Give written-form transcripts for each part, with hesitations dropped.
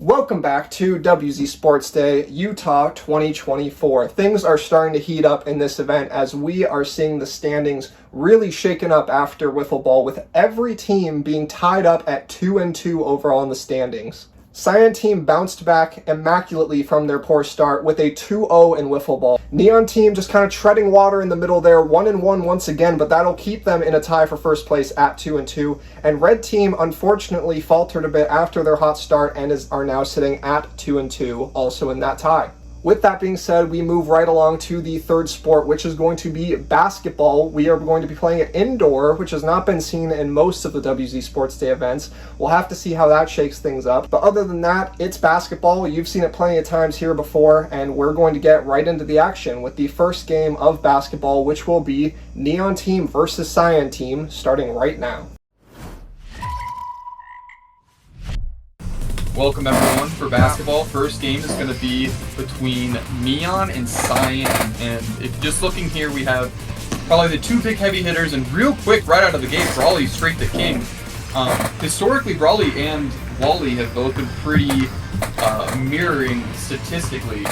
Welcome back to WZ Sports Day, Utah 2024. Things are starting to heat up in this event as we are seeing the standings really shaken up after wiffle ball, with every team being tied up at 2-2 overall in the standings. Cyan team bounced back immaculately from their poor start with a 2-0 in wiffle ball. Neon team just kind of treading water in the middle there, 1-1 once again, but that'll keep them in a tie for first place at 2-2. And red team unfortunately faltered a bit after their hot start and are now sitting at 2-2, also in that tie. With that being said, we move right along to the third sport, which is going to be basketball. We are going to be playing it indoor, which has not been seen in most of the WZ Sports Day events. We'll have to see how that shakes things up. But other than that, it's basketball. You've seen it plenty of times here before, and we're going to get right into the action with the first game of basketball, which will be Neon team versus Cyan team, starting right now. Welcome everyone for basketball. First game is going to be between Neon and Cyan, and if just looking here, we have probably the two big heavy hitters, and real quick right out of the gate, Brawley straight to King. Historically, Brawley and Wally have both been pretty mirroring statistically,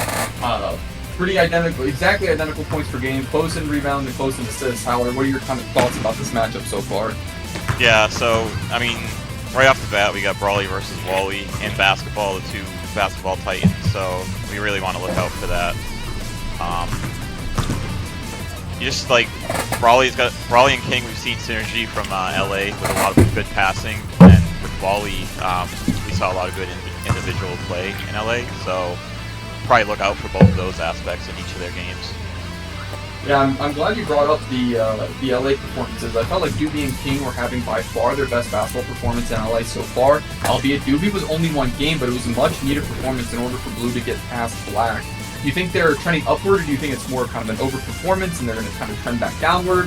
pretty identical, exactly identical points per game, close in rebound and close in assists. Howard, what are your kind of thoughts about this matchup so far? Yeah, so I mean, right off the bat, we got Brawley versus Wally in basketball, the two basketball titans, so we really want to look out for that. You just like Brawley and King, we've seen synergy from LA with a lot of good passing, and with Wally, we saw a lot of good individual play in LA, so probably look out for both of those aspects in each of their games. Yeah, I'm glad you brought up the LA performances. I felt like Doobie and King were having by far their best basketball performance in LA so far. Albeit Doobie was only one game, but it was a much needed performance in order for Blue to get past Black. Do you think they're trending upward, or do you think it's more kind of an overperformance and they're going to kind of trend back downward?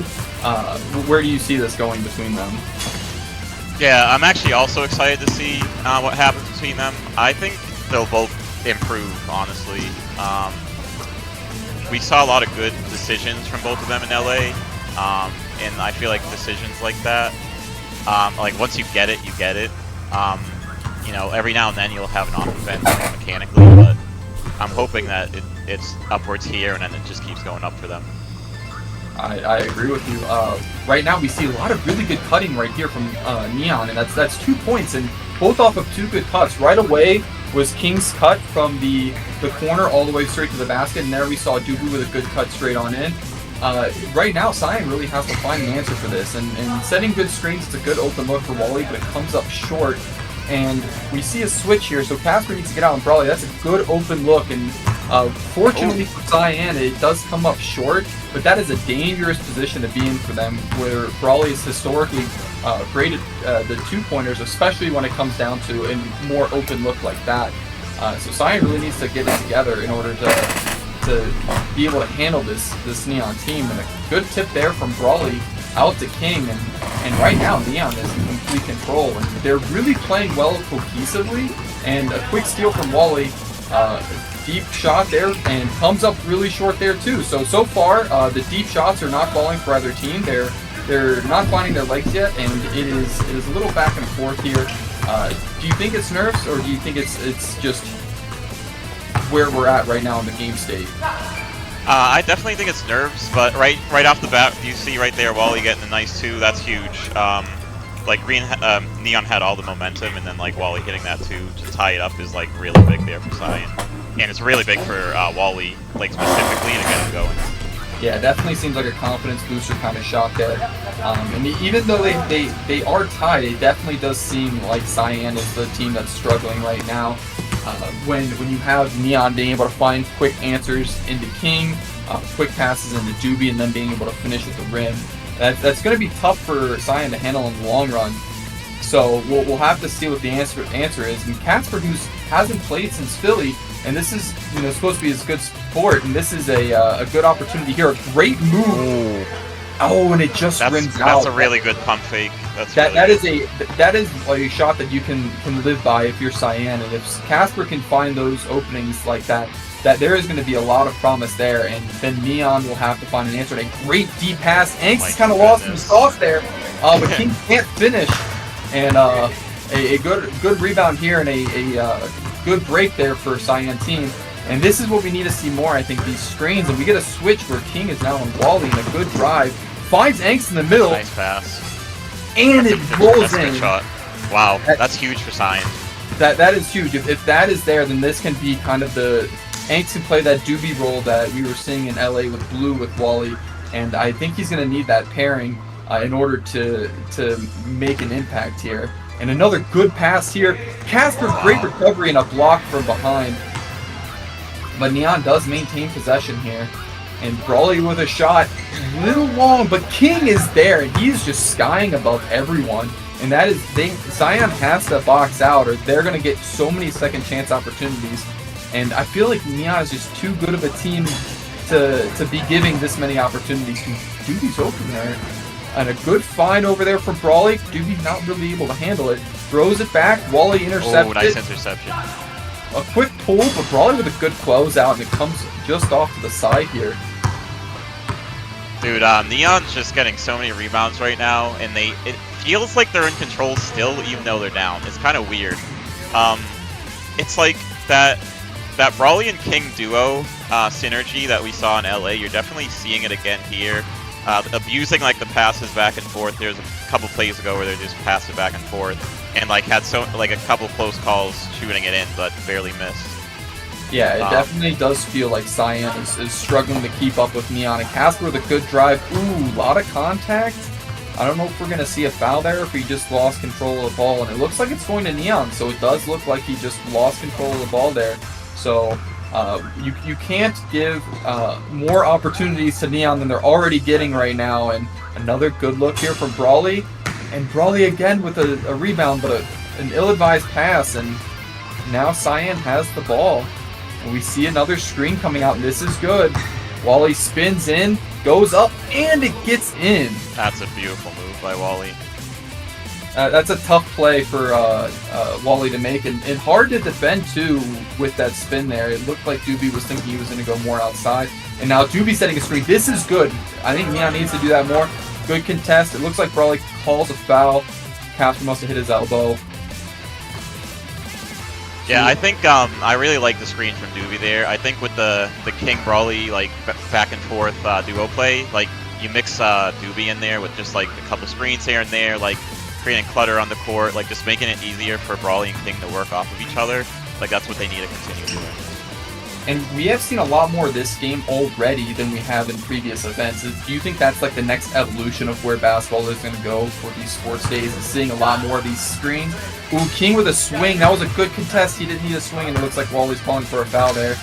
Where do you see this going between them? Yeah, I'm actually also excited to see what happens between them. I think they'll both improve, honestly. We saw a lot of good decisions from both of them in LA, and I feel like decisions like that, like once you get it, you get it. You know, every now and then you'll have an off-offense mechanically, but I'm hoping that it's upwards here and then it just keeps going up for them. I agree with you. Right now we see a lot of really good cutting right here from Neon, and that's 2 points, and both off of two good cuts. Right away was King's cut from the corner all the way straight to the basket, and there we saw Doobie with a good cut straight on in. Right now, Cyan really has to find the answer for this, and setting good screens, it's a good open look for Wally, but it comes up short, and we see a switch here, so Casper needs to get out on Brawley. That's a good open look, and fortunately for Cyan, it does come up short, but that is a dangerous position to be in for them, where Brawley has historically graded the two-pointers, especially when it comes down to a more open look like that. So Cyan really needs to get it together in order to be able to handle this Neon team. And a good tip there from Brawley out to King, and right now Neon is in complete control, and they're really playing well cohesively. And a quick steal from Wally, deep shot there, and comes up really short there too. So far the deep shots are not falling for either team. They're not finding their legs yet, and it is a little back and forth here. Do you think it's nerfs, or do you think it's just where we're at right now in the game state? I definitely think it's nerves, but right off the bat, you see right there Wally getting the nice two. That's huge. Like Neon had all the momentum, and then like Wally hitting that two to tie it up is like really big there for Cyan, and it's really big for Wally, like specifically to get him going. Yeah, it definitely seems like a confidence booster kind of shot there. And even though they are tied, it definitely does seem like Cyan is the team that's struggling right now. When you have Neon being able to find quick answers into King, quick passes into Doobie, and then being able to finish at the rim, that's going to be tough for Cyan to handle in the long run. So we'll have to see what the answer is. And Casper, who hasn't played since Philly, and this is supposed to be his good sport, and this is a good opportunity here. A great move. Ooh. Oh, and it just rims out. That's a really good pump fake. That is a shot that you can live by if you're Cyan, and if Casper can find those openings like that there is going to be a lot of promise there, and then Neon will have to find an answer. And a great deep pass. Angst is kind of lost in the sauce there, but King can't finish. And a good rebound here, and a good break there for Cyan team. And this is what we need to see more, I think, these screens. And we get a switch where King is now on Wally in a good drive. Finds Angst in the middle. Nice pass. And it rolls that's a in. good shot. Wow, that's huge for Cyan. That is huge. If that is there, then this can be kind of the... Angst can play that doobie role that we were seeing in LA with Blue with Wally. And I think he's going to need that pairing in order to make an impact here. And another good pass here. Casper, great recovery and a block from behind. But Neon does maintain possession here. And Brawley with a shot. A little long, but King is there. And he's just skying above everyone. And that is, Cyan has to box out or they're going to get so many second chance opportunities. And I feel like Neon is just too good of a team to be giving this many opportunities. Doobie's open there. And a good find over there from Brawley. Doobie not really able to handle it. Throws it back. Wally intercepted. Oh, nice interception. A quick pull, but Brawley with a good closeout, and it comes just off to the side here. Dude, Neon's just getting so many rebounds right now, and it feels like they're in control still, even though they're down. It's kind of weird. It's like that Brawley and King duo synergy that we saw in LA. You're definitely seeing it again here. Abusing like the passes back and forth. There's a couple plays ago where they just passed it back and forth, and like had a couple close calls shooting it in, but barely missed. Yeah, it definitely does feel like Cyan is struggling to keep up with Neon. And Casper with a good drive. Ooh, a lot of contact. I don't know if we're going to see a foul there or if he just lost control of the ball. And it looks like it's going to Neon, so it does look like he just lost control of the ball there. So you can't give more opportunities to Neon than they're already getting right now. And another good look here from Brawley. And Brawley again with a rebound, but an ill-advised pass. And now Cyan has the ball. And we see another screen coming out, and this is good. Wally spins in, goes up, and it gets in. That's a beautiful move by Wally. That's a tough play for Wally to make, and hard to defend, too, with that spin there. It looked like Doobie was thinking he was going to go more outside. And now Doobie setting a screen. This is good. I think Neon needs to do that more. Good contest. It looks like Brawley calls a foul. Casper must have hit his elbow. Yeah, I think I really like the screen from Doobie there. I think with the King Brawley like back and forth duo play, like you mix Doobie in there with just like a couple screens here and there, like creating clutter on the court, like just making it easier for Brawley and King to work off of each other. Like that's what they need to continue doing. And we have seen a lot more of this game already than we have in previous events. Do you think that's like the next evolution of where basketball is going to go for these sports days, is seeing a lot more of these screens? Ooh, King with a swing. That was a good contest. He didn't need a swing, and it looks like Wally's calling for a foul there.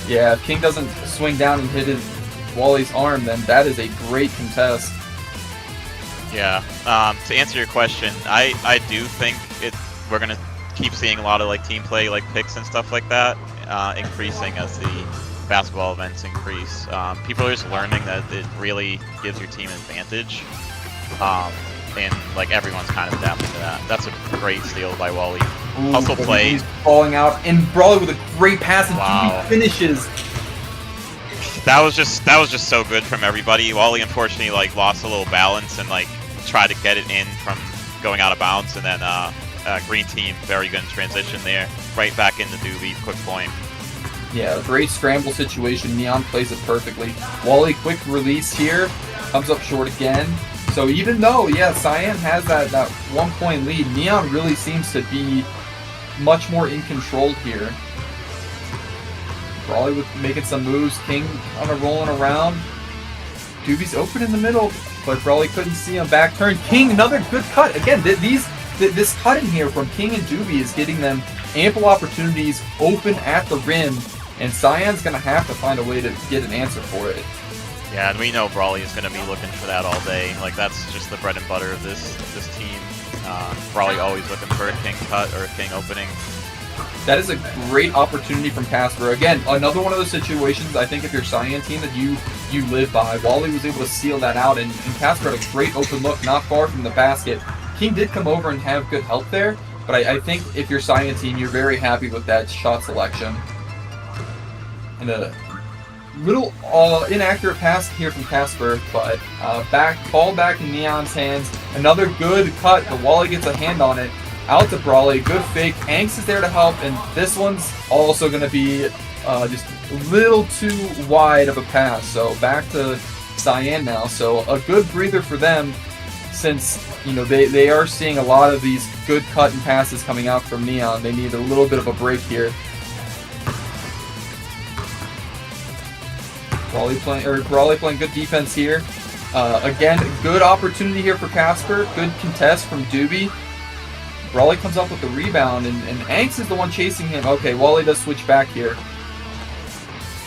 Yeah, if King doesn't swing down and hit Wally's arm, then that is a great contest. Yeah. To answer your question, I do think we're going to keep seeing a lot of like team play, like picks and stuff like that, increasing as the basketball events increase. People are just learning that it really gives your team an advantage, and like everyone's kind of adapting to that. That's a great steal by Wally. Ooh, Hustle play. He's falling out, and Brawley with a great pass, and Wow. Doobie finishes. That was just so good from everybody. Wally unfortunately like lost a little balance and like tried to get it in from going out of bounds, and then green team very good in transition there, right back into Doobie, quick point. Yeah, great scramble situation. Neon plays it perfectly. Wally, quick release here, comes up short again. So even though, yeah, Cyan has that 1 point lead, Neon really seems to be much more in control here. Brawley with making some moves, King on a rolling around. Doobie's open in the middle, but Brawley couldn't see him. Back turn, King, another good cut. Again, this cut in here from King and Doobie is getting them ample opportunities open at the rim, and Cyan's going to have to find a way to get an answer for it. Yeah, and we know Brawley is going to be looking for that all day. Like, that's just the bread and butter of this team. Brawley always looking for a King cut or a King opening. That is a great opportunity from Casper. Again, another one of those situations, I think if you're Cyan team, that you live by. Wally was able to seal that out, and Casper had a great open look not far from the basket. King did come over and have good help there, but I think if you're Cyan team, you're very happy with that shot selection. And a little inaccurate pass here from Casper, but ball back in Neon's hands. Another good cut, but Wally gets a hand on it. Out to Brawley, good fake. Angst is there to help, and this one's also going to be just a little too wide of a pass. So back to Cyan now. So a good breather for them, since they are seeing a lot of these good cut and passes coming out from Neon. They need a little bit of a break here. Brawley playing good defense here. Again, good opportunity here for Casper. Good contest from Doobie. Brawley comes up with the rebound, and Angst is the one chasing him. Okay, Wally does switch back here.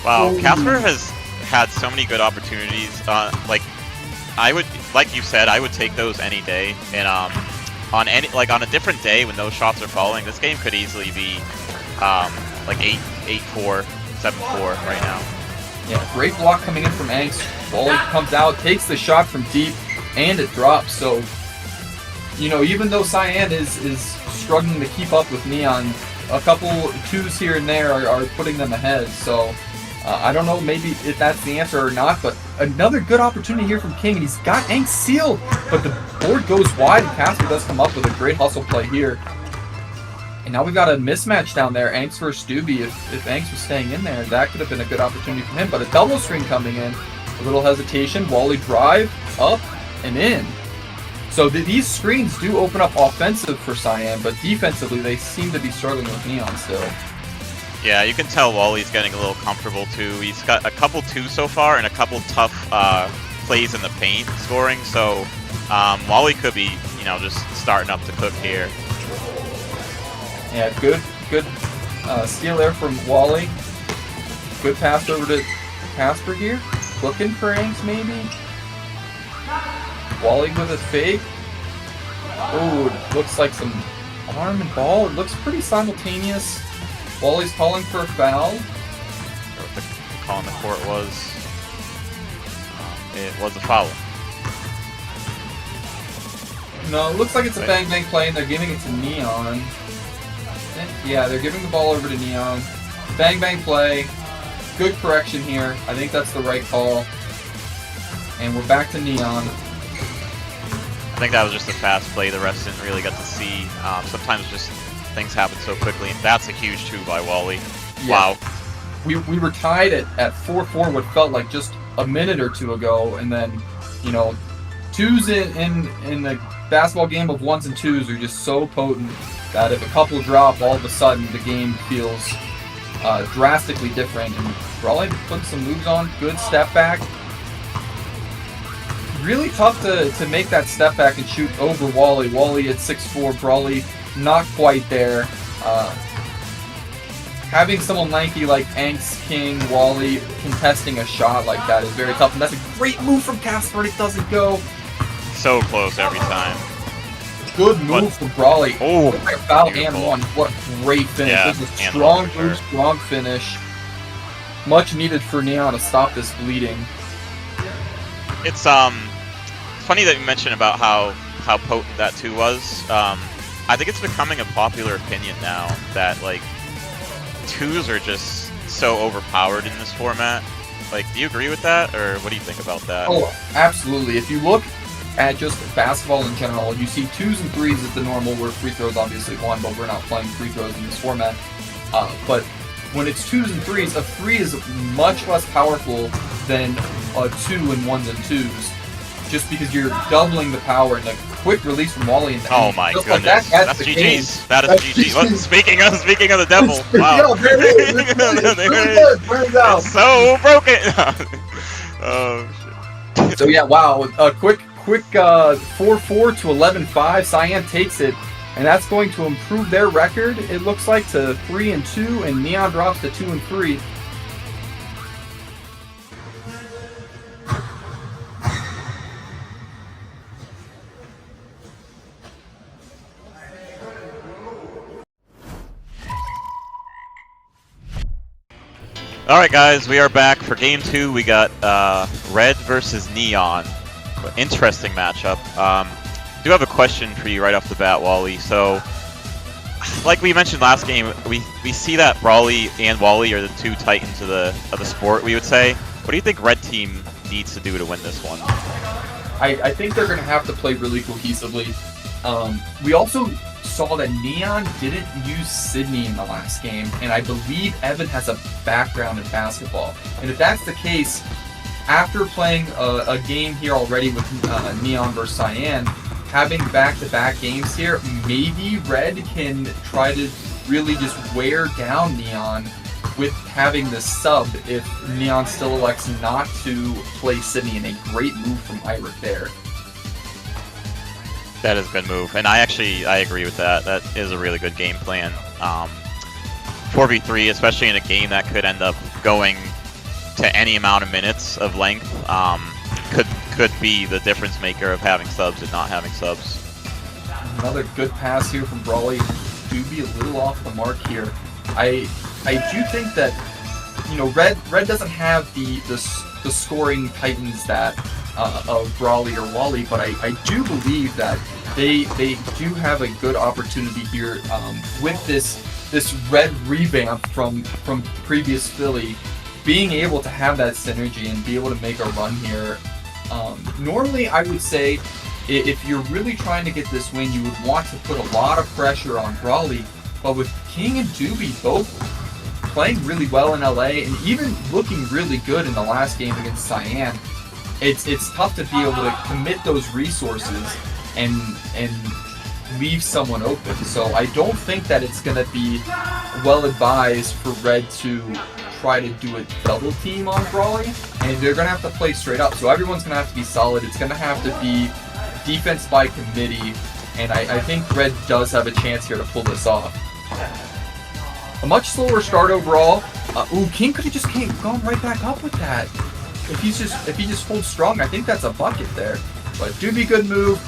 Wow, Casper has had so many good opportunities. Like you said, I would take those any day. And on a different day when those shots are falling, this game could easily be like 8-4, 7-4 right now. Yeah, great block coming in from Angst. Wally comes out, takes the shot from deep, and it drops. So, even though Cyan is struggling to keep up with Neon, a couple twos here and there are putting them ahead. So, I don't know maybe if that's the answer or not, but another good opportunity here from King, and he's got Angst sealed, but the board goes wide, and Casper does come up with a great hustle play here. And now we've got a mismatch down there, Angst versus Doobie. If Angst was staying in there, that could have been a good opportunity for him, but a double screen coming in. A little hesitation, Wally drive, up, and in. So these screens do open up offensive for Cyan, but defensively they seem to be struggling with Neon still. Yeah, you can tell Wally's getting a little comfortable too. He's got a couple twos so far and a couple tough plays in the paint scoring, so Wally could be, just starting up to cook here. Yeah, good steal there from Wally. Good pass over to Casper here. Looking for Angst maybe. Wally with a fake. Oh, looks like some arm and ball. It looks pretty simultaneous. Wally's calling for a foul. What the call on the court was. It was a foul. No, it looks like it's a bang-bang play, and they're giving it to Neon. Yeah, they're giving the ball over to Neon. Bang-bang play. Good correction here. I think that's the right call. And we're back to Neon. I think that was just a fast play. The refs didn't really get to see. Sometimes just things happen so quickly, and that's a huge two by Wally. Yeah. Wow. We were tied at 4-4 what felt like just a minute or two ago, and then, twos in the basketball game of ones and twos are just so potent that if a couple drop, all of a sudden the game feels drastically different. And Brawley put some moves on, good step back. Really tough to make that step back and shoot over Wally. Wally at 6'4", Brawley not quite there. Having someone lanky like Angst, King, Wally contesting a shot like that is very tough, and that's a great move from Casper, and it doesn't go. So close every time. Good move from Brawley. Oh, foul and one. What a great finish. Yeah, This is a strong move, strong finish. Much needed for Neon to stop this bleeding. It's funny that you mentioned about how potent that 2 was. I think it's becoming a popular opinion now that like 2s are just so overpowered in this format. Like, do you agree with that, or what do you think about that? Oh, absolutely. If you look at just basketball in general, you see 2s and 3s as the normal, where free throws obviously one, but we're not playing free throws in this format. But when it's 2s and 3s, a 3 is much less powerful than a 2 and 1s and 2s, just because you're doubling the power. And the quick release from Wally and oh my goodness, like that's GG's. That is GG's. What, speaking of the devil, wow. There it is. It's so broken. Oh shit. So yeah, wow, a quick 4-4 to 11-5. Cyan takes it, and that's going to improve their record, it looks like, to 3-2, and Neon drops to 2-3. Alright guys, we are back for game 2. We got Red versus Neon. Interesting matchup. Do have a question for you right off the bat, Wally. So, like we mentioned last game, we see that Brawley and Wally are the 2 titans of the sport, we would say. What do you think Red Team needs to do to win this one? I think they're going to have to play really cohesively. We also saw that Neon didn't use Sydney in the last game, and I believe Evan has a background in basketball. And if that's the case, after playing a game here already with Neon versus Cyan, having back-to-back games here, maybe Red can try to really just wear down Neon with having the sub if Neon still elects not to play Sydney, and a great move from Iric there. That is a good move, and I agree with that. That is a really good game plan. 4v3, especially in a game that could end up going to any amount of minutes of length, could be the difference maker of having subs and not having subs. Another good pass here from Brawley. Do be a little off the mark here. I do think that, you know, Red doesn't have the scoring titans that of Brawley or Wally, but I do believe that they do have a good opportunity here with this Red revamp from previous Philly, being able to have that synergy and be able to make a run here. Normally, I would say if you're really trying to get this win, you would want to put a lot of pressure on Brawley, but with King and Doobie both playing really well in LA and even looking really good in the last game against Cyan, it's tough to be able to commit those resources and leave someone open. So I don't think that it's going to be well advised for Red to try to do a double team on Brawley, and they're going to have to play straight up. So everyone's going to have to be solid. It's going to have to be defense by committee, and I think Red does have a chance here to pull this off. A much slower start overall. King could have just gone right back up with that. If he just holds strong, I think that's a bucket there. But Doobie, good move.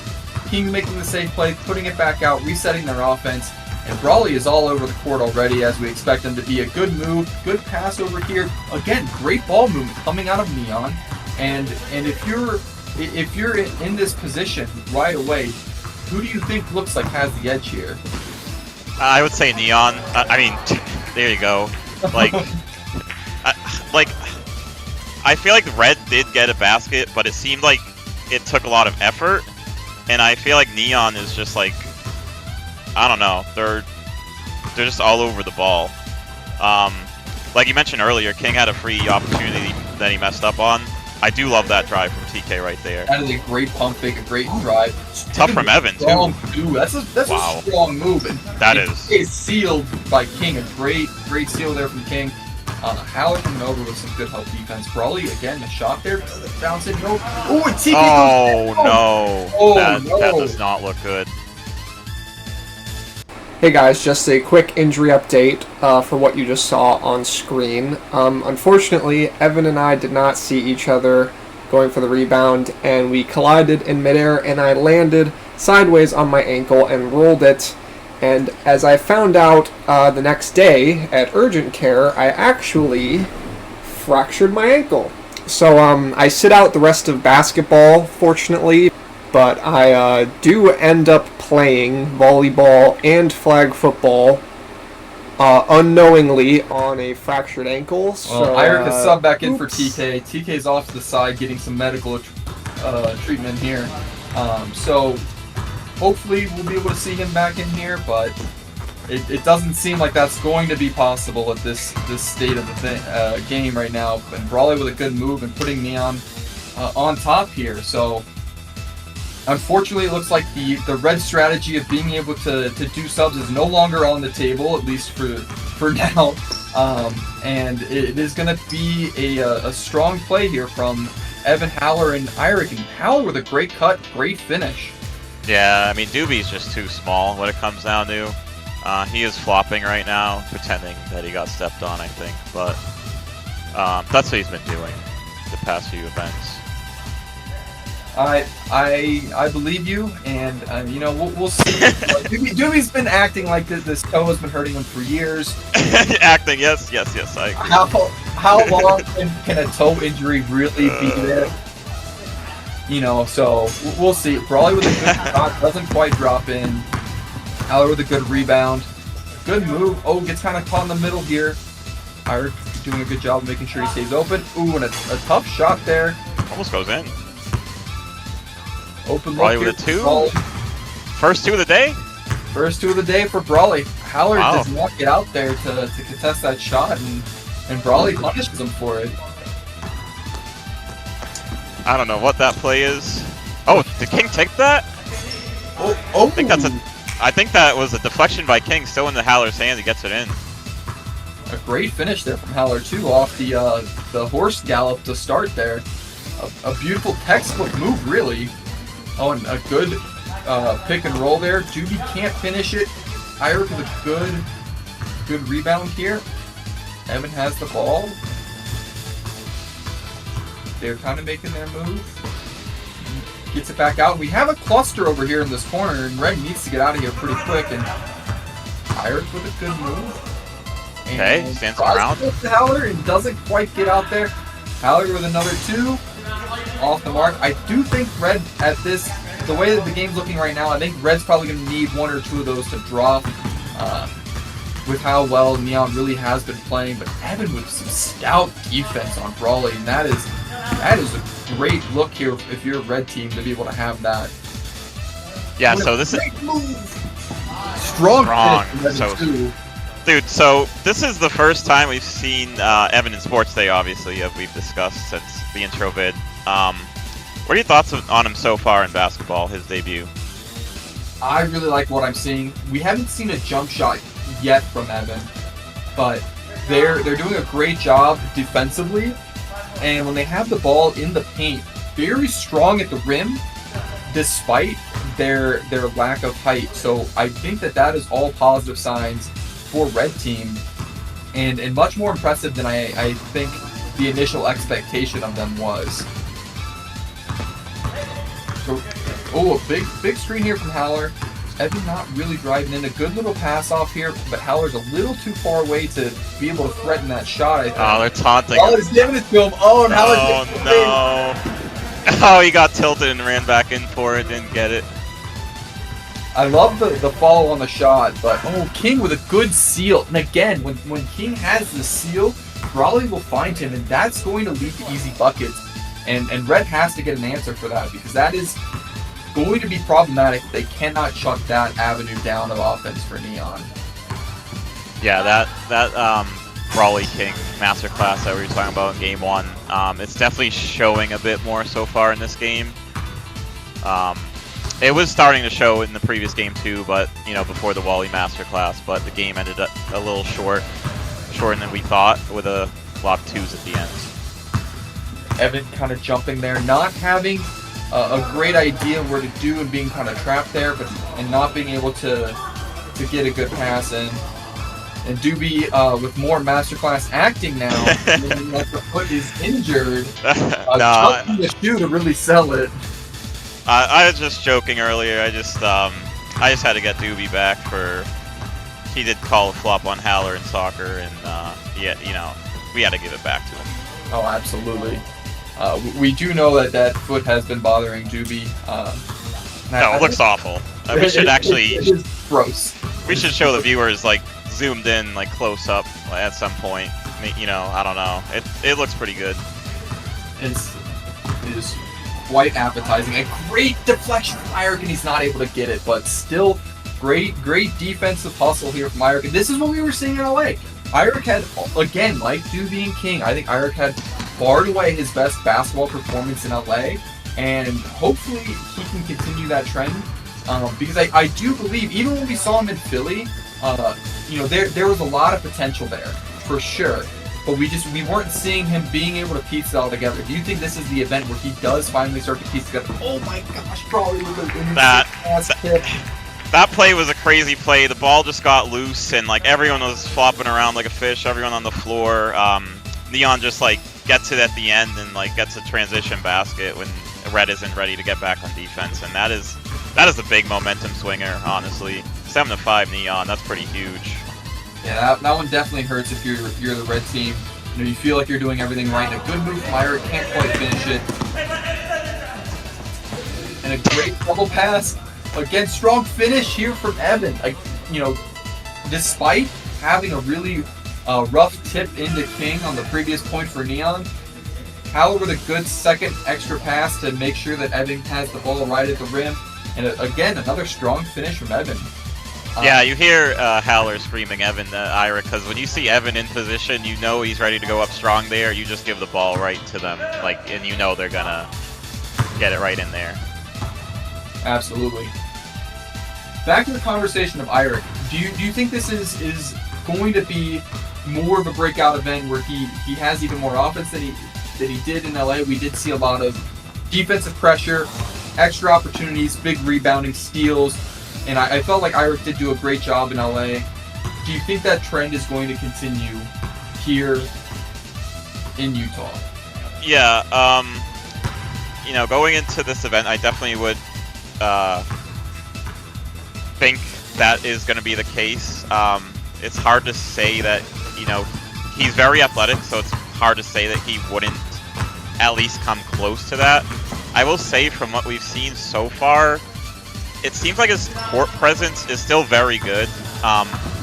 King making the safe play, putting it back out, resetting their offense. And Brawley is all over the court already, as we expect him to be. A good move, good pass over here. Again, great ball movement coming out of Neon. And if you're in this position right away, who do you think looks like has the edge here? I would say Neon. I mean, there you go. Like, I feel like Red did get a basket, but it seemed like it took a lot of effort. And I feel like Neon is just like, I don't know, they're just all over the ball. Like you mentioned earlier, King had a free opportunity that he messed up on. I do love that drive from TK right there. That is a great pump fake, a great drive. Tough from Evan too. That's Wow. a strong move. And That is sealed by King. A great seal there from King. Howard coming over with some good help defense. Brawley again, a shot there, bouncing. No. Oh, and TK Oh no. Oh, that no. does not look good. Hey guys, just a quick injury update for what you just saw on screen. Unfortunately, Evan and I did not see each other going for the rebound, and we collided in midair, and I landed sideways on my ankle and rolled it. And as I found out the next day at urgent care, I actually fractured my ankle. So I sit out the rest of basketball, fortunately, but I do end up playing volleyball and flag football unknowingly on a fractured ankle. So, Iric is sub back in for oops. TK. TK's off to the side getting some medical treatment here. So hopefully we'll be able to see him back in here, but it doesn't seem like that's going to be possible at this state of the game right now. And Brawley with a good move and putting Neon on top here. So unfortunately, it looks like the Red strategy of being able to do subs is no longer on the table, at least for now. And it is going to be a strong play here from Evan, Howler, and Iric. And Howler with a great cut, great finish. Yeah, I mean, Doobie's just too small when it comes down to. He is flopping right now, pretending that he got stepped on, I think. But that's what he's been doing the past few events. I believe you, and you know we'll see. Doobie's been acting like this toe has been hurting him for years. Acting, yes, I agree. How long can a toe injury really be there? You know, so we'll see. Brawley with a good shot, doesn't quite drop in. Howler with a good rebound, good move. Oh, gets kind of caught in the middle here. Iric doing a good job of making sure he stays open. Ooh, and a tough shot there. Almost goes in. Open Brawley look with a here. two. First two of the day? First 2 of the day for Brawley. Haller Wow. does not get out there to contest that shot, and Brawley punishes him for it. I don't know what that play is. Oh, did King take that? Oh, I think that was a deflection by King, still in the Howler's hand. He gets it in. a great finish there from Haller too, off the horse gallop to start there. A beautiful textbook move, really. Oh, and a good pick and roll there. Doobie can't finish it. Ira with a good rebound here. Evan has the ball. They're kind of making their move. Gets it back out. We have a cluster over here in this corner, and Red needs to get out of here pretty quick. And Ira with a good move. Okay, And stands tries around. to get to Haller and doesn't quite get out there. Haller with another 2. Off the mark. I do think Red at this, the way that the game's looking right now, I think Red's probably going to need 1 or 2 of those to drop with how well Neon really has been playing. But Evan with some stout defense on Brawley, and that is a great look here if you're a Red team to be able to have that. Yeah, What a so this is... great move. Strong finish from Evan, So- too. Dude, so this is the first time we've seen Evan in Sports Day, obviously, as we've discussed since the intro vid. What are your thoughts on him so far in basketball, his debut? I really like what I'm seeing. We haven't seen a jump shot yet from Evan, but they're doing a great job defensively, and when they have the ball in the paint, very strong at the rim, despite their lack of height. So I think that is all positive signs for Red Team, and much more impressive than I think the initial expectation of them was. So, oh, a big screen here from Haller. Evan not really driving in. A good little pass off here, but Haller's a little too far away to be able to threaten that shot, I think. Oh, they're taunting him. Haller's giving it to him. Oh, and Haller's Oh, giving it no. Oh, he got tilted and ran back in for it, didn't get it. I love the follow on the shot, but oh, King with a good seal. And again, when King has the seal, Brawley will find him, and that's going to lead to easy buckets. And Red has to get an answer for that, because that is going to be problematic. They cannot shut that avenue down of offense for Neon. Yeah, that Brawley King masterclass that we were talking about in Game 1, it's definitely showing a bit more so far in this game. It was starting to show in the previous game too, but before the Wally masterclass, but the game ended up a little shorter than we thought, with a lot of 2s at the end. Evan kind of jumping there, not having a great idea where to do and being kind of trapped there, and not being able to get a good pass in. And Doobie with more masterclass acting now, meaning that the foot is injured. Jumping the shoe to really sell it. I was just joking earlier. I just had to get Doobie back for. He did call a flop on Haller in soccer, and we had to give it back to him. Oh, absolutely. We do know that foot has been bothering Doobie. No, it looks awful. We should actually. It is gross. We should show the viewers zoomed in close up at some point. I don't know. It looks pretty good. It is quite appetizing. A great deflection from Irick, and he's not able to get it, but still great defensive hustle here from Irick. And this is what we were seeing in LA. Irick had, again, like Doobie and King, I think Irick had far and away his best basketball performance in LA, and hopefully he can continue that trend, because I do believe, even when we saw him in Philly, there was a lot of potential there, for sure, but we weren't seeing him being able to piece it all together. Do you think this is the event where he does finally start to piece together? Oh my gosh, probably with an ass kick. That play was a crazy play. The ball just got loose, and everyone was flopping around like a fish. Everyone on the floor. Neon just gets it at the end and gets a transition basket when Red isn't ready to get back on defense, and that is a big momentum swinger. Honestly, 7-5 Neon. That's pretty huge. Yeah, that one definitely hurts if you're the Red team. You feel like you're doing everything right. And a good move from Ira, can't quite finish it. And a great double pass. Again, strong finish here from Evan. Despite having a really rough tip into King on the previous point for Neon, Haller with a good second extra pass to make sure that Evan has the ball right at the rim. And again, another strong finish from Evan. Yeah, you hear Howler screaming Evan to Ira, because when you see Evan in position, you know he's ready to go up strong there. You just give the ball right to them, like, and you know they're gonna get it right in there. Absolutely. Back to the conversation of Iric. Do you think this is going to be more of a breakout event where he has even more offense than he did in LA? We did see a lot of defensive pressure, extra opportunities, big rebounding, steals, and I felt like Iric did do a great job in LA. Do you think that trend is going to continue here in Utah? Yeah, you know, going into this event, I definitely would think that is going to be the case. It's hard to say that, you know, he's very athletic, so it's hard to say that he wouldn't at least come close to that. I will say from what we've seen so far, it seems like his court presence is still very good.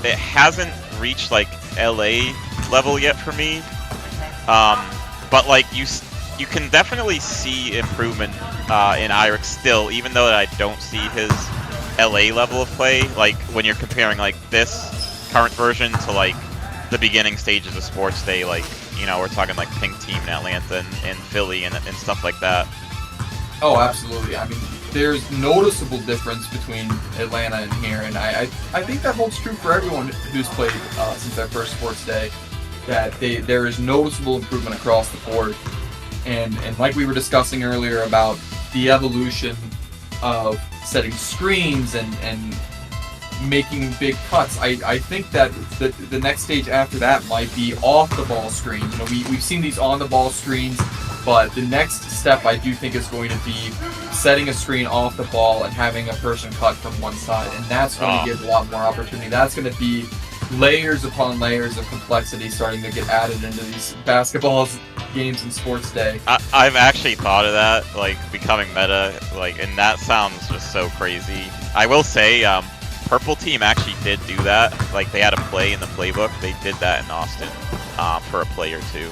It hasn't reached like LA level yet for me, but like you can definitely see improvement in Iric still, even though I don't see his LA level of play. Like when you're comparing like this current version to like the beginning stages of Sports Day, like, you know, we're talking like Pink Team in Atlanta and Philly and stuff like that. Oh, absolutely. I mean, there's noticeable difference between Atlanta and here, and I think that holds true for everyone who's played since their first Sports Day, that there is noticeable improvement across the board. And like we were discussing earlier about the evolution of setting screens and making big cuts, I think that the next stage after that might be off the ball screens. You know, we've seen these on the ball screens, but the next step I do think is going to be setting a screen off the ball and having a person cut from one side, and that's going to give a lot more opportunity. That's going to be layers upon layers of complexity starting to get added into these basketball games and Sports Day. I've actually thought of that, like becoming meta, like, and that sounds just so crazy. I will say, Purple Team actually did do that. Like, they had a play in the playbook. They did that in Austin for a play or two.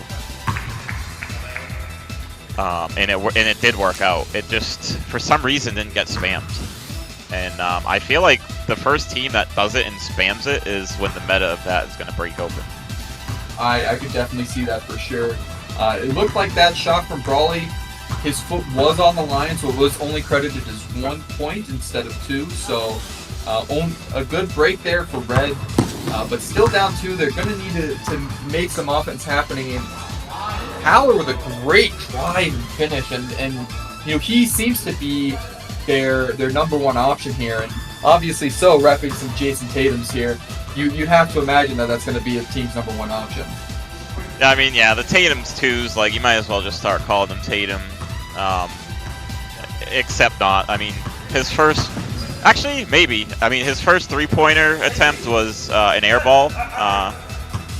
And it did work out. It just, for some reason, didn't get spammed. And I feel like the first team that does it and spams it is when the meta of that is going to break open. I could definitely see that for sure. It looked like that shot from Brawley, his foot was on the line, so it was only credited as 1 point instead of 2. So a good break there for Red, but still down 2. They're going to need to make some offense happening. And Howler with a great drive and finish, and you know, he seems to be their number one option here, and obviously so, repping some Jason Tatum's here, you have to imagine that that's going to be a team's number one option. I mean, yeah, the Tatum's twos, like, you might as well just start calling them Tatum, except not. I mean, his first, actually, maybe, I mean, his first three-pointer attempt was an air ball. I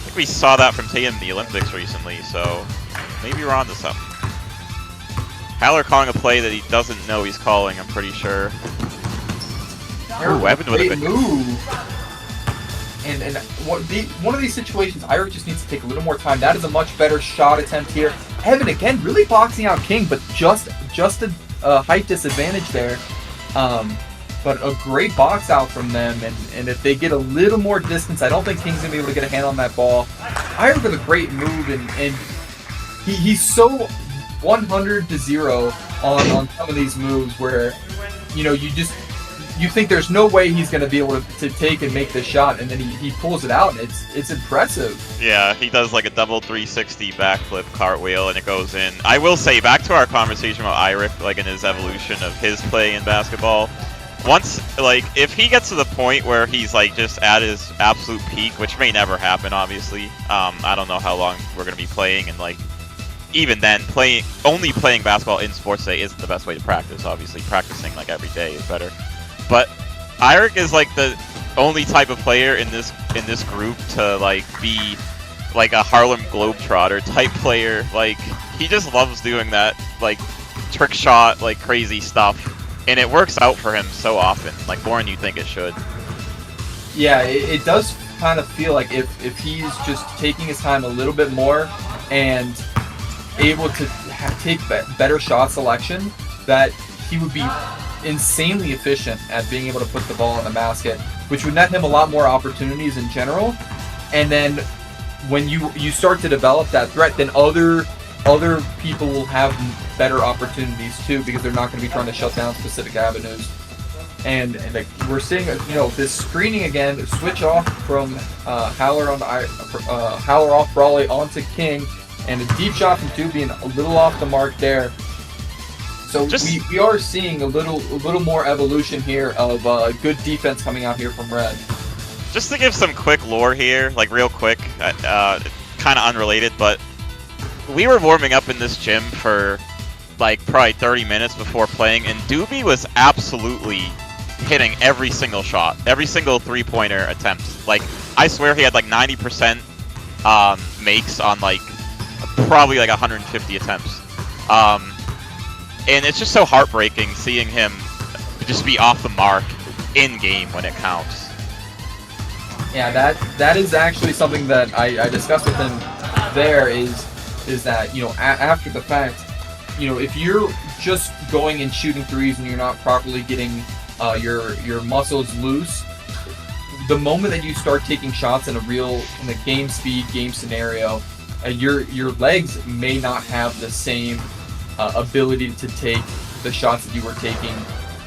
think we saw that from Tatum in the Olympics recently, so maybe we're on to something. Howler calling a play that he doesn't know he's calling, I'm pretty sure. Ooh, Evan with a big move. And one of these situations, Iric just needs to take a little more time. That is a much better shot attempt here. Evan, again, really boxing out King, but just a height disadvantage there. But a great box out from them, and if they get a little more distance, I don't think King's going to be able to get a hand on that ball. Iric with a great move, and he's so 100-0 on some of these moves where, you know, you think there's no way he's going to be able to take and make this shot, and then he pulls it out, and it's impressive. Yeah, he does like a double 360 backflip cartwheel, and it goes in. I will say, back to our conversation about Iric, like in his evolution of his play in basketball, once, like, if he gets to the point where he's like just at his absolute peak, which may never happen, obviously, I don't know how long we're going to be playing, and like, even then, only playing basketball in Sports Day isn't the best way to practice, obviously. Practicing like every day is better. But Iric is like the only type of player in this group to like be like a Harlem Globetrotter type player. Like, he just loves doing that like trick shot, like crazy stuff, and it works out for him so often, like more than you think it should. Yeah, it does kind of feel like if he's just taking his time a little bit more and able to take better shot selection, that he would be insanely efficient at being able to put the ball in the basket, which would net him a lot more opportunities in general. And then when you start to develop that threat, then other people will have better opportunities too, because they're not going to be trying to shut down specific avenues. And like we're seeing, this screening again, switch off from Howler off Brawley onto King, and a deep shot from Doobie and a little off the mark there. So we are seeing a little more evolution here of good defense coming out here from Red. Just to give some quick lore here, like real quick, kind of unrelated, but we were warming up in this gym for like probably 30 minutes before playing, and Doobie was absolutely hitting every single shot, every single three-pointer attempt. Like, I swear he had like 90% makes on like probably like 150 attempts. And it's just so heartbreaking seeing him just be off the mark in game when it counts. Yeah, that is actually something that I discussed with him. There is that after the fact, if you're just going and shooting threes and you're not properly getting your muscles loose, the moment that you start taking shots in a game speed game scenario, your legs may not have the same ability to take the shots that you were taking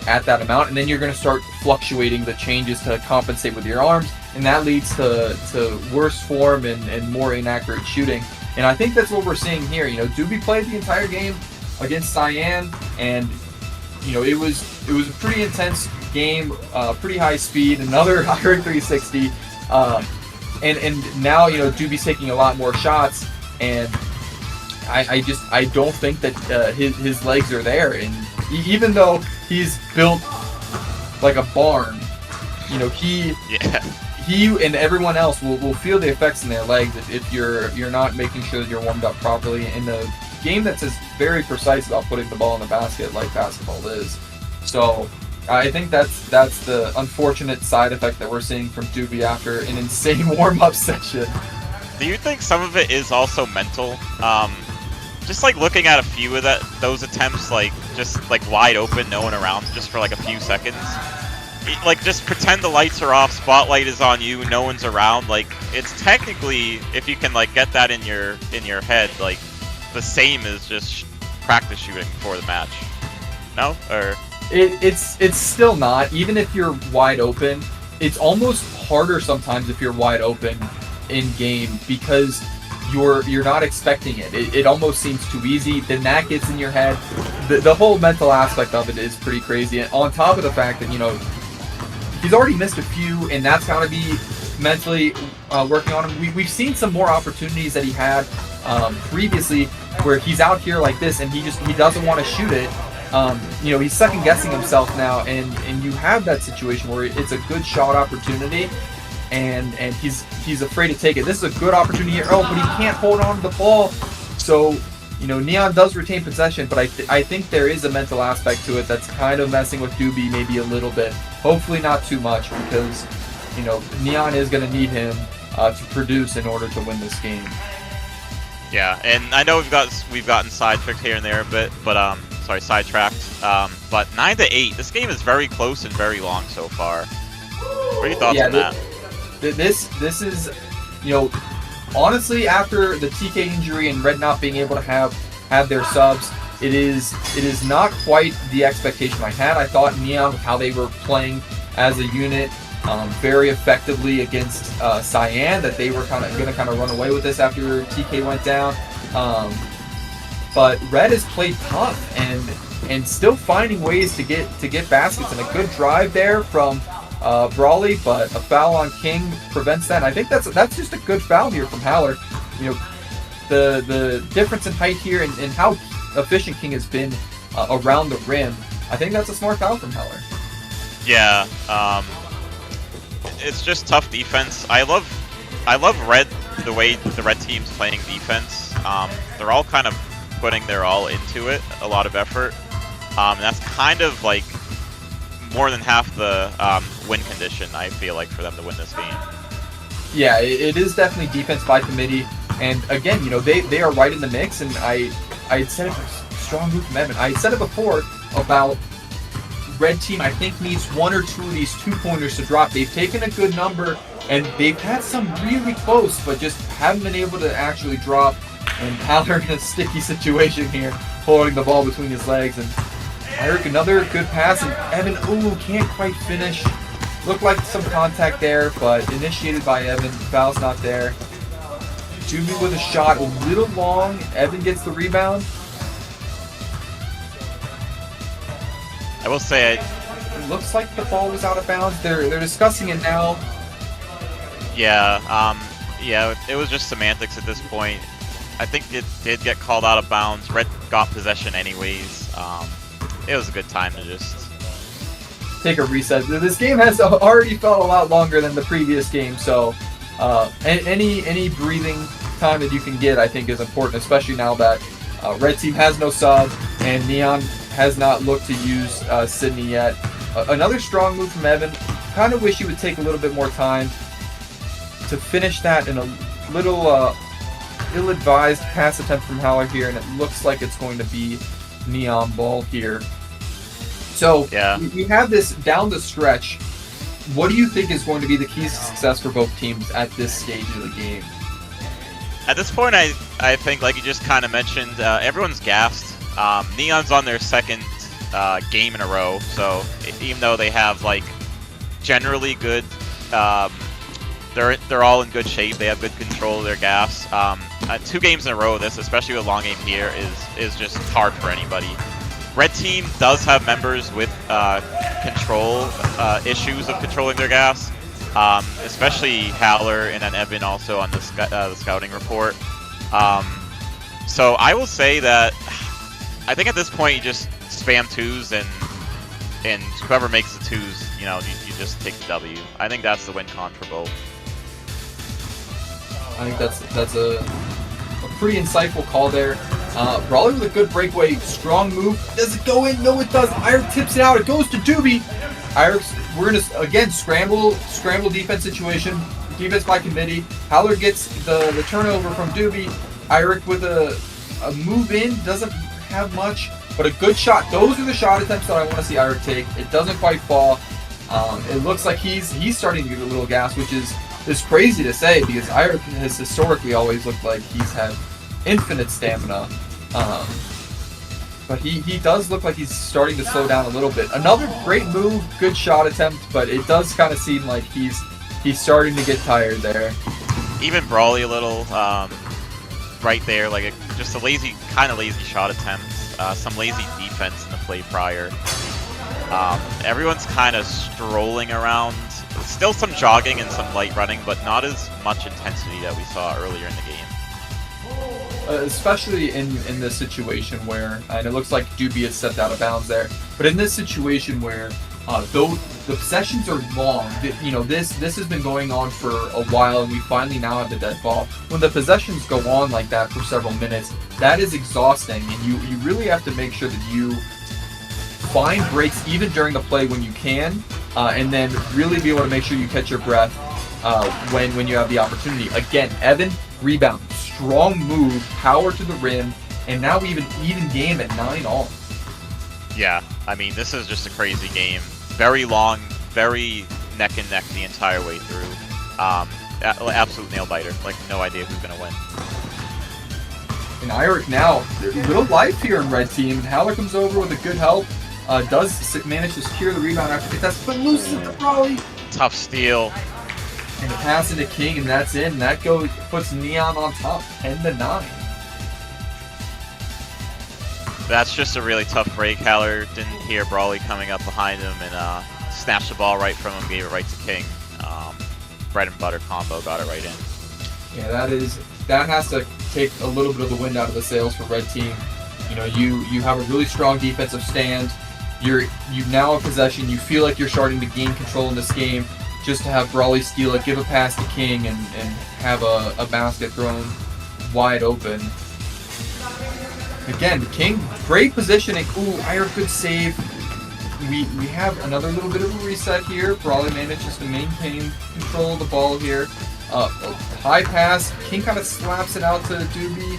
at that amount, and then you're going to start fluctuating the changes to compensate with your arms, and that leads to worse form and more inaccurate shooting. And I think that's what we're seeing here. Doobie played the entire game against Cyan, and it was a pretty intense game, pretty high speed, another higher 360, and now Doobie's taking a lot more shots, and I don't think that his legs are there, and even though he's built like a barn, he and everyone else will feel the effects in their legs if you're not making sure that you're warmed up properly in a game that's as very precise about putting the ball in the basket like basketball is. So I think that's the unfortunate side effect that we're seeing from Doobie after an insane warm-up session. Do you think some of it is also mental? Just like looking at a few of those attempts, like just like wide open, no one around, just for like a few seconds. Like just pretend the lights are off, spotlight is on you, no one's around. Like it's technically, if you can like get that in your head, like the same as just practice shooting before the match. No? Or it's still not. Even if you're wide open, it's almost harder sometimes if you're wide open in game, because you're not expecting it. It almost seems too easy. Then that gets in your head. The whole mental aspect of it is pretty crazy. And on top of the fact that he's already missed a few, and that's got to be mentally working on him. We've seen some more opportunities that he had previously where he's out here like this and he doesn't want to shoot it. He's second guessing himself now, and you have that situation where it's a good shot opportunity, and he's afraid to take it. This is a good opportunity here. Oh, but he can't hold on to the ball. So Neon does retain possession, but I think there is a mental aspect to it that's kind of messing with Doobie maybe a little bit. Hopefully not too much, because Neon is going to need him to produce in order to win this game. Yeah, and I know we've gotten sidetracked here and there a bit, but sidetracked. But 9-8, this game is very close and very long so far. What are your thoughts on that? This is, honestly, after the TK injury and Red not being able to have their subs, it is not quite the expectation I had. I thought Neon, with how they were playing as a unit very effectively against Cyan, that they were going to run away with this after TK went down. But Red has played tough and still finding ways to get baskets, and a good drive there from Brawley, but a foul on King prevents that. And I think that's just a good foul here from Howler. The difference in height here and how efficient King has been around the rim, I think that's a smart foul from Howler. Yeah, it's just tough defense. I love Red, the way the Red team's playing defense. They're all kind of putting their all into it, a lot of effort. And that's kind of like more than half the win condition, I feel like, for them to win this game. Yeah, it is definitely defense by committee. And again, they are right in the mix, and I had said it, strong move from Evan. I had said it before about Red Team, I think, needs 1 or 2 of these 2-pointers to drop. They've taken a good number, and they've had some really close, but just haven't been able to actually drop. And Haller in a sticky situation here, holding the ball between his legs. And Eric, another good pass, and Evan, ooh, can't quite finish. Looked like some contact there, but initiated by Evan. Foul's not there. Doobie with a shot, a little long. Evan gets the rebound. I will say It looks like the ball was out of bounds. They're discussing it now. yeah, it was just semantics at this point. I think it did get called out of bounds. Red got possession anyways. It was a good time to just take a reset. This game has already felt a lot longer than the previous game, so any breathing time that you can get, I think, is important, especially now that Red Team has no sub and Neon has not looked to use Sydney yet. Another strong move from Evan. Kind of wish he would take a little bit more time to finish that in a little ill-advised pass attempt from Haller here, and it looks like it's going to be Neon ball here. So yeah, we have this down the stretch. What do you think is going to be the keys to success for both teams at this stage of the game? At this point, I think, like you just kind of mentioned, everyone's gassed. Neon's on their second game in a row, so even though they have like generally good, they're all in good shape. They have good control of their gas. 2 games in a row, this, especially with a long game here, is just hard for anybody. Red Team does have members with control issues of controlling their gas, especially Haller and then Evan also on the scouting report. So I will say that I think at this point you just spam 2s and whoever makes the 2s, you just take the W. I think that's the win con for both. I think that's a pretty insightful call there. Brawler with a good breakaway, strong move. Does it go in? No, it does. Irik tips it out. It goes to Doobie. We're in a, again, scramble defense situation. Defense by committee. Haller gets the turnover from Doobie. Irik with a move in. Doesn't have much, but a good shot. Those are the shot attempts that I want to see Irik take. It doesn't quite fall. It looks like he's starting to get a little gas, which is crazy to say because Irik has historically always looked like he's had infinite stamina. But he does look like he's starting to slow down a little bit. Another great move, good shot attempt, but it does kind of seem like he's starting to get tired there. Even Brawly a little right there, like just a kind of lazy shot attempt, some lazy defense in the play prior. Everyone's kind of strolling around. Still some jogging and some light running, but not as much intensity that we saw earlier in the game. Especially in this situation where, and it looks like Doobie has stepped out of bounds there, but in this situation where though the possessions are long, this has been going on for a while, and we finally now have the dead ball. When the possessions go on like that for several minutes, that is exhausting, and you really have to make sure that you find breaks even during the play when you can, and then really be able to make sure you catch your breath when you have the opportunity. Again, Evan, rebound, strong move, power to the rim, and now we even game at 9-all. Yeah, I mean, this is just a crazy game. Very long, very neck and neck the entire way through. Absolute nail biter. Like, no idea who's gonna win. And Irik now, a little life here in Red Team. Haller comes over with a good help. Does manage to secure the rebound after contest, but loses it to Brawly. Tough steal. And the pass into King, and that's in. And that puts Neon on top, 10-9. That's just a really tough break. Haller didn't hear Brawly coming up behind him and snatched the ball right from him, gave it right to King. Bread and butter combo, got it right in. Yeah, that has to take a little bit of the wind out of the sails for Red Team. You have a really strong defensive stand. You now have possession. You feel like you're starting to gain control in this game. Just to have Brawly steal it, give a pass to King, and have a basket thrown wide open. Again, King, great positioning. Ooh, Irik, good save. We have another little bit of a reset here. Brawly manages to maintain control of the ball here. High pass. King kind of slaps it out to Doobie.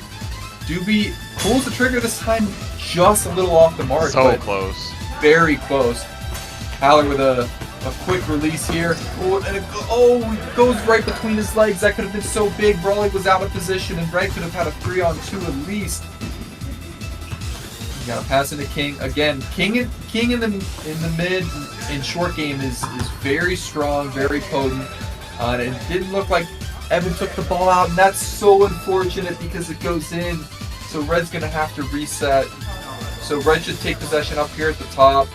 Doobie pulls the trigger this time just a little off the mark. So close. Very close. Haller with a quick release here. Oh, and it goes right between his legs. That could have been so big. Brawley was out of position, and Red could have had a 3-on-2 at least. You gotta pass into King again. King in the mid and short game is very strong, very potent. And it didn't look like Evan took the ball out, and that's so unfortunate because it goes in. So Red's gonna have to reset. So Red should take possession up here at the top.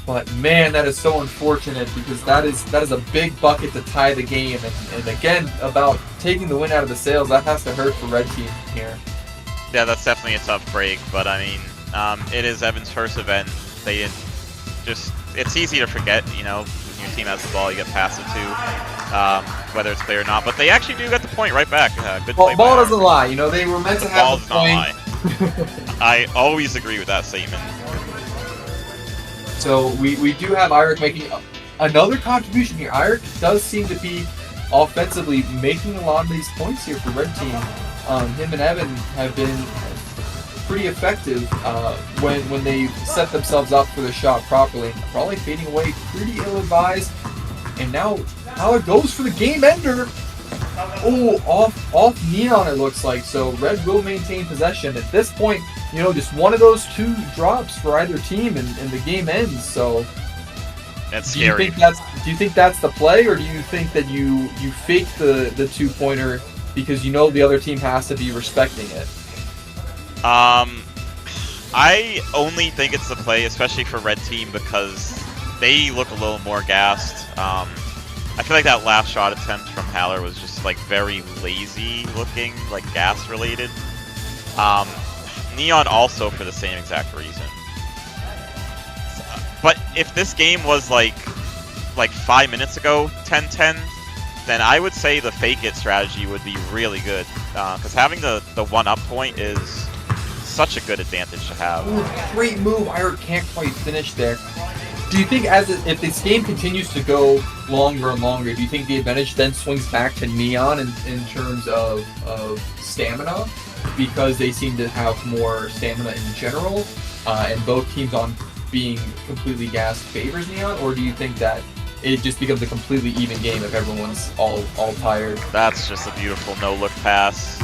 But man, that is so unfortunate because that is a big bucket to tie the game. And again, about taking the win out of the sails, that has to hurt for Red Team here. Yeah, that's definitely a tough break, but I mean, it is Evan's first event. It's easy to forget, you know, when your team has the ball, you get past it too, whether it's clear or not. But they actually do get the point right back. Good play. Ball doesn't lie. You know, they were meant to have ball the does point. Not lie. I always agree with that statement. So we do have Eirik making another contribution here. Eirik does seem to be offensively making a lot of these points here for Red Team. Him and Evan have been pretty effective when they set themselves up for the shot properly. Probably fading away pretty ill-advised. And now Haller goes for the game ender. Oh, off Neon it looks like. So Red will maintain possession. At this point, you know, just one of those two drops for either team and the game ends. So that's scary. Do you think that's the play, or do you think that you fake the 2-pointer because you know the other team has to be respecting it? I only think it's the play, especially for Red Team, because they look a little more gassed. I feel like that last shot attempt from Haller was just like very lazy looking, like gas related. Neon also for the same exact reason. But if this game was like 5 minutes ago, 10-10, then I would say the fake it strategy would be really good. Because having the 1-up point is such a good advantage to have. Ooh, great move. Eirik can't quite finish there. Do you think if this game continues to go longer and longer, do you think the advantage then swings back to Neon in terms of stamina? Because they seem to have more stamina in general, and both teams on being completely gassed favors Neon? Or do you think that it just becomes a completely even game if everyone's all tired? That's just a beautiful no-look pass.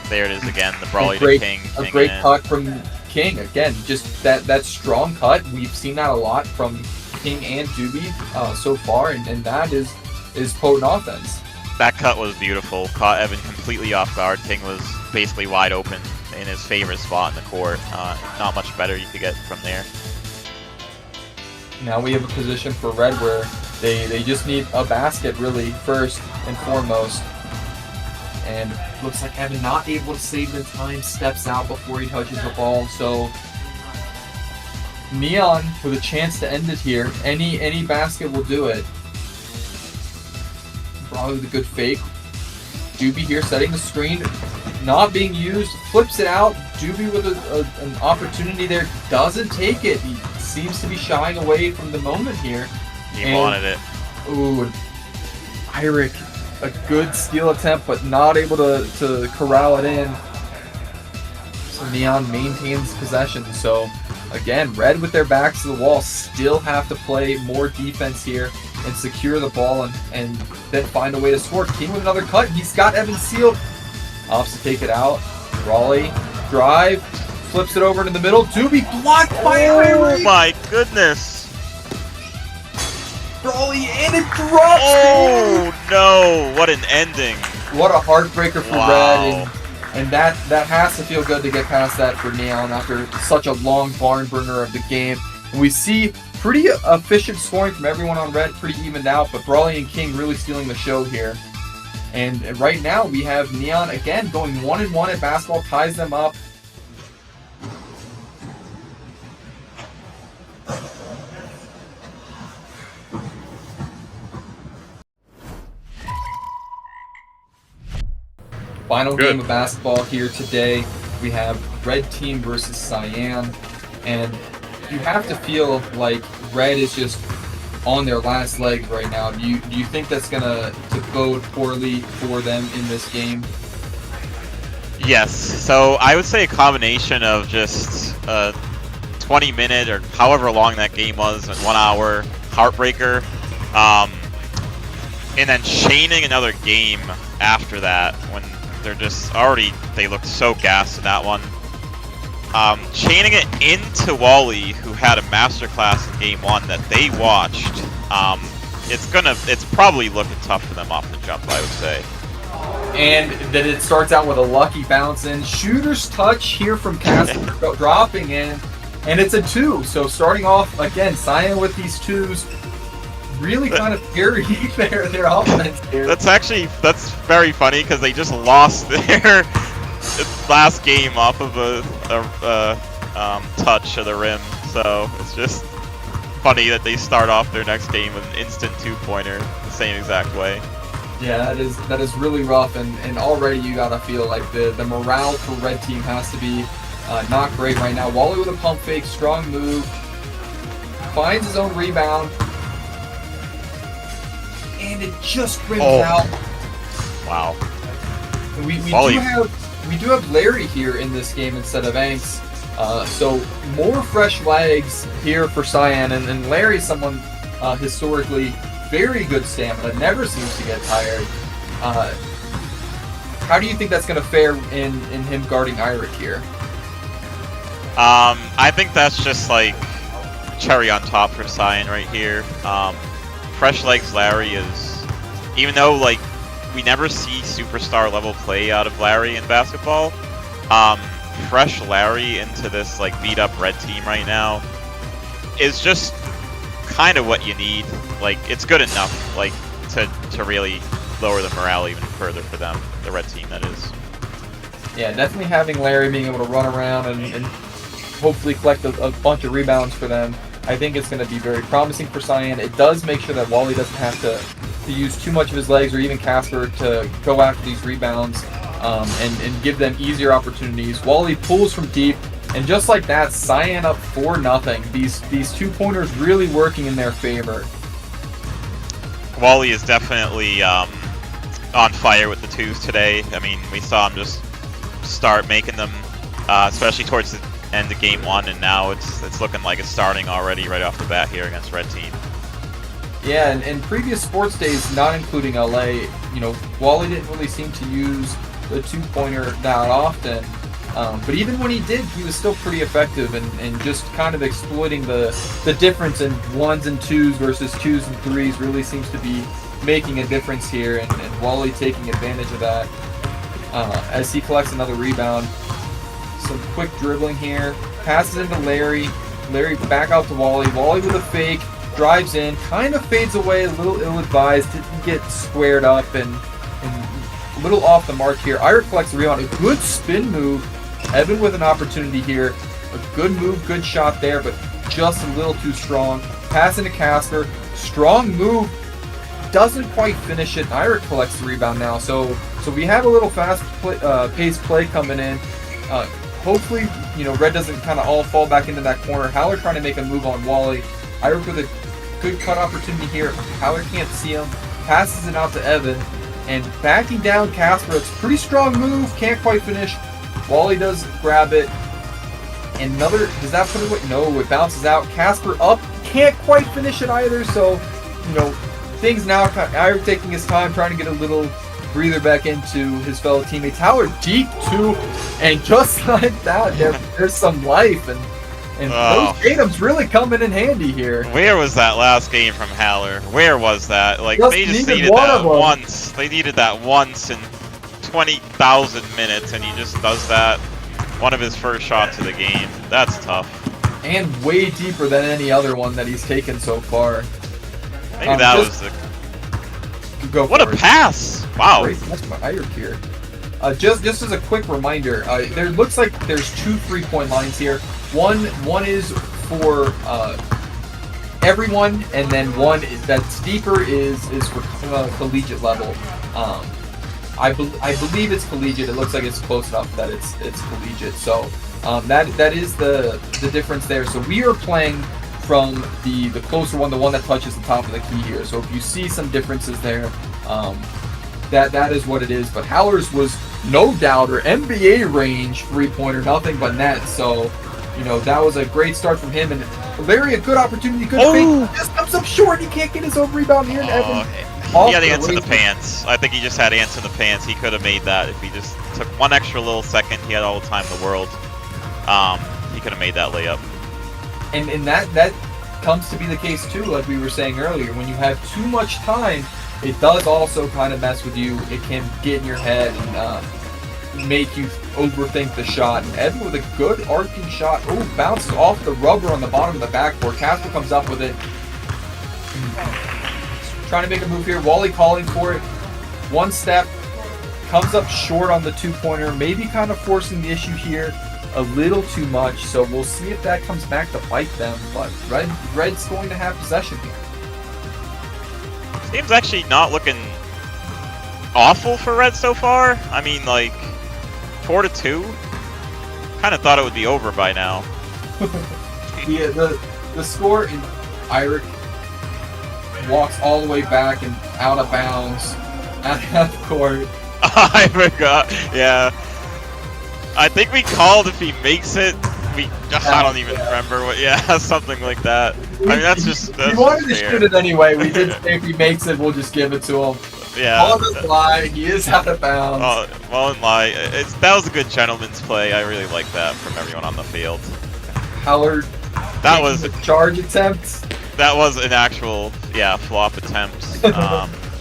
There it is again, the Brawley to King. A great cut from King. Again, just that strong cut. We've seen that a lot from King and Doobie so far, and that is potent offense. That cut was beautiful. Caught Evan completely off guard. King was basically wide open in his favorite spot in the court. Not much better you could get from there. Now we have a position for Red where they just need a basket really first and foremost. And looks like Evan not able to save the time, steps out before he touches the ball. So Neon with a chance to end it here. Any basket will do it. Probably with a good fake. Doobie here setting the screen, not being used, flips it out. Doobie with an opportunity there, doesn't take it. He seems to be shying away from the moment here. He wanted it. Ooh, Eirik, a good steal attempt, but not able to corral it in. So Neon maintains possession. So again, Red with their backs to the wall still have to play more defense here and secure the ball and then find a way to score. King with another cut. He's got Evan sealed. Opts to take it out. Raleigh, drive, flips it over into the middle. Doobie blocked by Eirik. Oh my goodness. Raleigh, and it drops. Oh no, what an ending. What a heartbreaker for Wow. Red. And that has to feel good to get past that for Neon after such a long barn burner of the game. And we see pretty efficient scoring from everyone on Red, pretty evened out, but Brawley and King really stealing the show here. And right now we have Neon again going 1-1 at basketball, ties them up. Final game of basketball here today. We have Red Team versus Cyan, and you have to feel like Red is just on their last legs right now. Do you think that's gonna bode poorly for them in this game? Yes, so I would say a combination of just 20-minute or however long that game was, and 1 hour heartbreaker. And then chaining another game after that when they're just already, they looked so gassed in that one. Chaining it into Wally, who had a masterclass in game 1 that they watched. It's probably looking tough for them off the jump, I would say. And then it starts out with a lucky bounce in. Shooter's touch here from Casper dropping in, and it's a 2. So starting off, again, Cyan with these 2s really kind of carry their offense here. That's very funny because they just lost their last game off of a touch of the rim. So it's just funny that they start off their next game with an instant 2-pointer the same exact way. Yeah, that is really rough, and already you gotta feel like the morale for red team has to be not great right now. Wally with a pump fake, strong move, finds his own rebound, and it just rims out. Wow. We do have Larry here in this game instead of Anks, so more fresh legs here for Cyan, and Larry's someone historically very good stamina, never seems to get tired. How do you think that's going to fare in him guarding Iric here? I think that's just like cherry on top for Cyan right here. Fresh legs Larry is, even though like we never see superstar level play out of Larry in basketball, fresh Larry into this like beat up red team right now is just kind of what you need. Like, it's good enough, like, to really lower the morale even further for them, the red team, that is. Yeah, definitely having Larry being able to run around and hopefully collect a bunch of rebounds for them, I think it's going to be very promising for Cyan. It does make sure that Wally doesn't have to use too much of his legs, or even Casper, to go after these rebounds and give them easier opportunities. Wally pulls from deep, and just like that, Cyan up 4-0. These 2-pointers really working in their favor. Wally is definitely on fire with the 2s today. I mean, we saw him just start making them, especially towards the end of game 1, and now it's looking like it's starting already right off the bat here against red team. Yeah, and in previous sports days, not including LA, Wally didn't really seem to use the 2-pointer that often. But even when he did, he was still pretty effective, and just kind of exploiting the difference in 1s and 2s versus 2s and 3s really seems to be making a difference here, and Wally taking advantage of that as he collects another rebound. Some quick dribbling here, passes into Larry. Larry back out to Wally. Wally with a fake, drives in, kind of fades away, a little ill-advised, didn't get squared up, and a little off the mark here. Iric collects the rebound, a good spin move. Evan with an opportunity here. A good move, good shot there, but just a little too strong. Pass into Casper. Strong move. Doesn't quite finish it. Iric collects the rebound now. So we have a little fast-paced play coming in. Hopefully, Red doesn't kind of all fall back into that corner. Haller trying to make a move on Wally. Iric with a good cut opportunity here. Haller can't see him. Passes it out to Evan. And backing down Casper. It's a pretty strong move. Can't quite finish. Wally does grab it. And does that put it away? No, it bounces out. Casper up. Can't quite finish it either. So, things now, Iric taking his time, trying to get a little breather back into his fellow teammates. Haller deep too. And just like that, there's some life. And those Tatum's really coming in handy here. Where was that last game from Haller? Where was that? Like, they just needed that once. They needed that once in 20,000 minutes, and he just does that. One of his first shots of the game. That's tough. And way deeper than any other one that he's taken so far. Maybe that was the... What a pass! Wow. That's my Iric here. Just as a quick reminder, there looks like there's 2 3-point lines here. One is for everyone, and then one that's deeper is for collegiate level. I believe it's collegiate. It looks like it's close enough that it's collegiate. So that is the difference there. So we are playing from the closer one, the one that touches the top of the key here. So if you see some differences there, that is what it is. But Haller's was no doubter, NBA range 3-pointer, nothing but net. So you know, that was a great start from him, and Larry, a good opportunity, good Oh! fake, just comes up short, he can't get his own rebound here, and Evan He had ants in the pants. I think he just had ants in the pants. He could have made that if he just took one extra little second. He had all the time in the world. He could have made that layup. And that comes to be the case too, like we were saying earlier. When you have too much time, it does also kind of mess with you. It can get in your head and make you overthink the shot. And Evan with a good arcing shot. Oh, bounces off the rubber on the bottom of the backboard. Casper comes up with it. Trying to make a move here. Wally calling for it. One step. Comes up short on the two-pointer. Maybe kind of forcing the issue here a little too much. So we'll see if that comes back to bite them. But Red's going to have possession here. This game's actually not looking awful for Red so far. I mean, like, 4-2. Kind of thought it would be over by now. Yeah, the score in Iric walks all the way back and out of bounds at half court. I forgot. Yeah. I think we called if he makes it. I don't even remember what. Yeah, something like that. I mean, that's we wanted to shoot it anyway. We did say if he makes it, we'll just give it to him. Yeah. All the lie. He is out of bounds. Oh, well, and lie. That was a good gentleman's play. I really like that from everyone on the field. Howard. That was a charge attempt. That was an actual, flop attempt.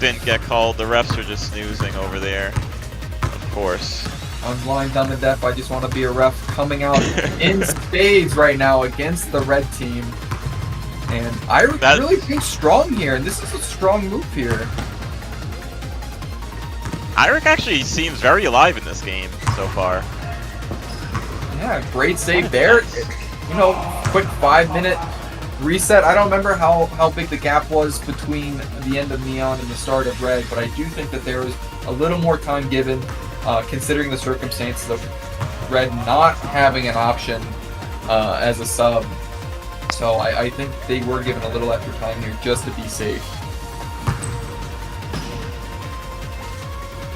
Didn't get called. The refs are just snoozing over there. Of course. I'm blind, dumb, and deaf. I just want to be a ref coming out in spades right now against the red team. And Iric really being strong here, and this is a strong move here. Iric actually seems very alive in this game so far. Yeah, great save there. You know, quick 5-minute reset. I don't remember how big the gap was between the end of Neon and the start of Red, but I do think that there was a little more time given, considering the circumstances of Red not having an option as a sub. So I think they were given a little extra time here just to be safe.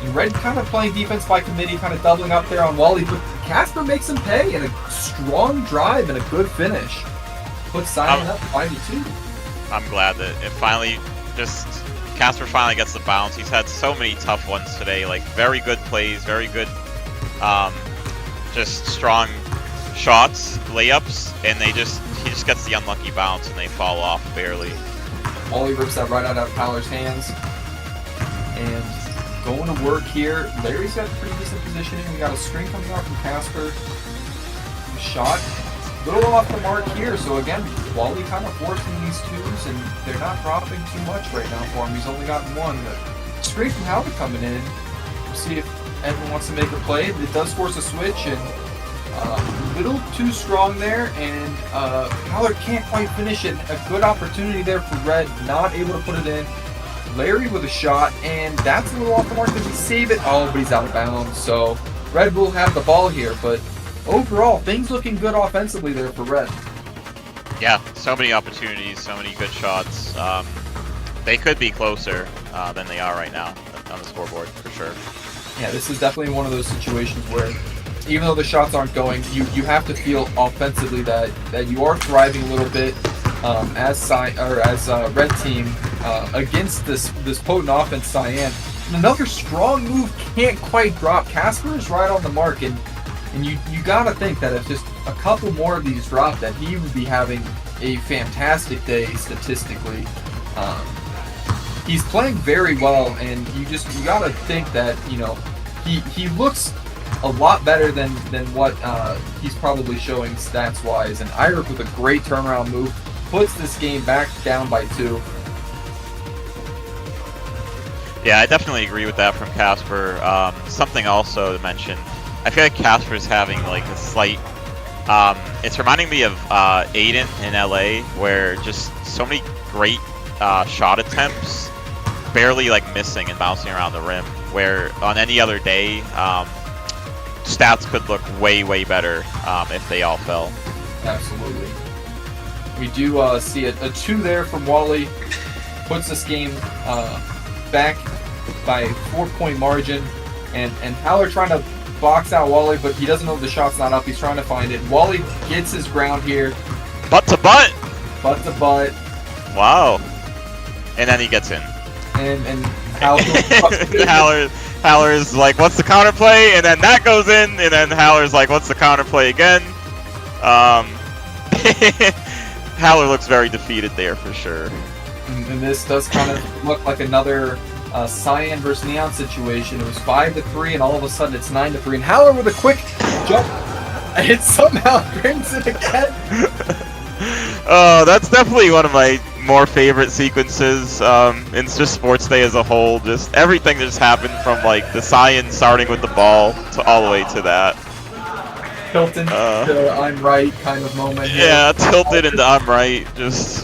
And Red kind of playing defense by committee, kind of doubling up there on Wally, but Casper makes him pay in a strong drive and a good finish. Puts Cyan up 5-2. I'm glad that it finally Casper finally gets the bounce. He's had so many tough ones today, like very good plays, very good, just strong shots, layups, and he just gets the unlucky bounce and they fall off barely. Wally rips that right out of Tyler's hands. And going to work here. Larry's got pretty decent positioning. We got a screen coming out from Casper. Shot. A little off the mark here. So again, Wally kind of forcing these twos, and they're not dropping too much right now for him. He's only gotten one. But screen from Howard coming in. We'll see if Edwin wants to make a play. It does force a switch, and a little too strong there, and Howard can't quite finish it. A good opportunity there for Red, not able to put it in. Larry with a shot, and that's a little off the mark. Does he save it? Oh, but he's out of bounds. So Red will have the ball here, but overall, things looking good offensively there for Red. Yeah, so many opportunities, so many good shots. They could be closer than they are right now on the scoreboard, for sure. Yeah, this is definitely one of those situations where even though the shots aren't going, you have to feel offensively that you are thriving a little bit as Red team against this potent offense, Cyan. And another strong move can't quite drop. Casper is right on the mark, and you gotta think that if just a couple more of these drop, that he would be having a fantastic day statistically. He's playing very well, and you gotta think that he looks a lot better than what he's probably showing stats wise. And Iric with a great turnaround move puts this game back down by 2. Yeah, I definitely agree with that from Casper. Something also to mention, I feel like Casper's having like a slight. It's reminding me of Aiden in LA, where just so many great shot attempts, barely like missing and bouncing around the rim. Where on any other day, stats could look way better if they all fell. Absolutely. We do see a 2 there from Wally. Puts this game back by 4-point margin. And Tyler trying to box out Wally, but he doesn't know the shot's not up. He's trying to find it. Wally gets his ground here. Butt to butt. Butt to butt. Wow. And then he gets in. And Haller's like, what's the counterplay? And then that goes in, and then Haller's like, what's the counterplay again? Haller looks very defeated there for sure. And this does kind of look like another Cyan versus Neon situation. It was 5-3, and all of a sudden it's 9-3. And Haller with a quick jump, and it somehow brings it again. Oh, that's definitely one of my more favorite sequences. It's just Sports Day as a whole. Just everything that just happened from like the Cyan starting with the ball to all the way to that. Tilted to I'm right kind of moment here. Yeah, tilted into I'm right.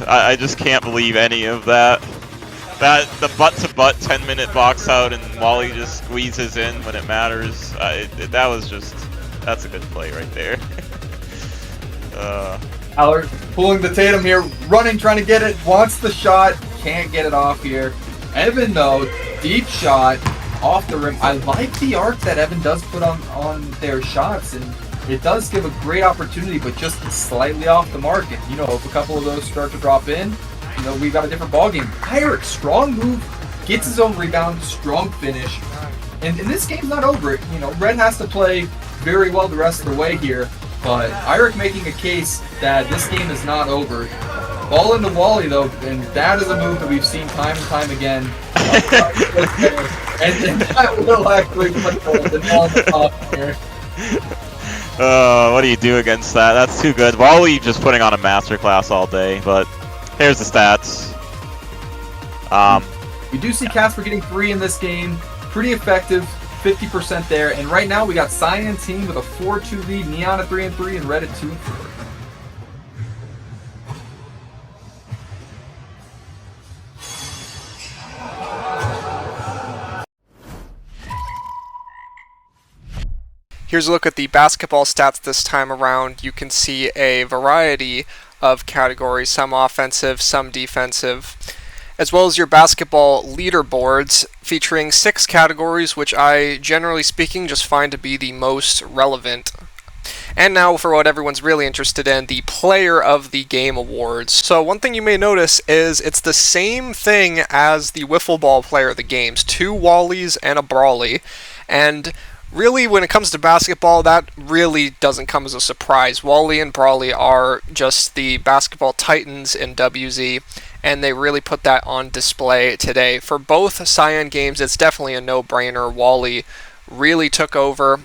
I just can't believe any of that. The butt to butt 10-minute box out and Wally just squeezes in when it matters. That's a good play right there. Haller pulling the Tatum here, running, trying to get it, wants the shot, can't get it off here. Evan though, deep shot off the rim. I like the arc that Evan does put on their shots, and it does give a great opportunity, but just slightly off the mark. And you know, if a couple of those start to drop in, you know, we've got a different ballgame. Eirik, strong move, gets his own rebound, strong finish. And this game's not over. You know, Red has to play very well the rest of the way here. But Eirik making a case that this game is not over. Ball into Wally though, and that is a move that we've seen time and time again. and that will actually put Bolden on the top here. What do you do against that? That's too good. Wally just putting on a masterclass all day, but here's the stats. We do see Casper getting 3 in this game. Pretty effective. 50% there, and right now we got Cyan team with a 4-2 lead, Neon at 3-3, and Red at 2-4. Here's a look at the basketball stats this time around. You can see a variety of categories, some offensive, some defensive, as well as your basketball leaderboards featuring 6 categories, which I, generally speaking, just find to be the most relevant. And now for what everyone's really interested in, the Player of the Game Awards. So one thing you may notice is it's the same thing as the Wiffle Ball Player of the Games, 2 Wallies and a Brawly, and really, when it comes to basketball, that really doesn't come as a surprise. Wally and Brawly are just the basketball titans in WZ, and they really put that on display today. For both Cyan games, it's definitely a no-brainer. Wally really took over.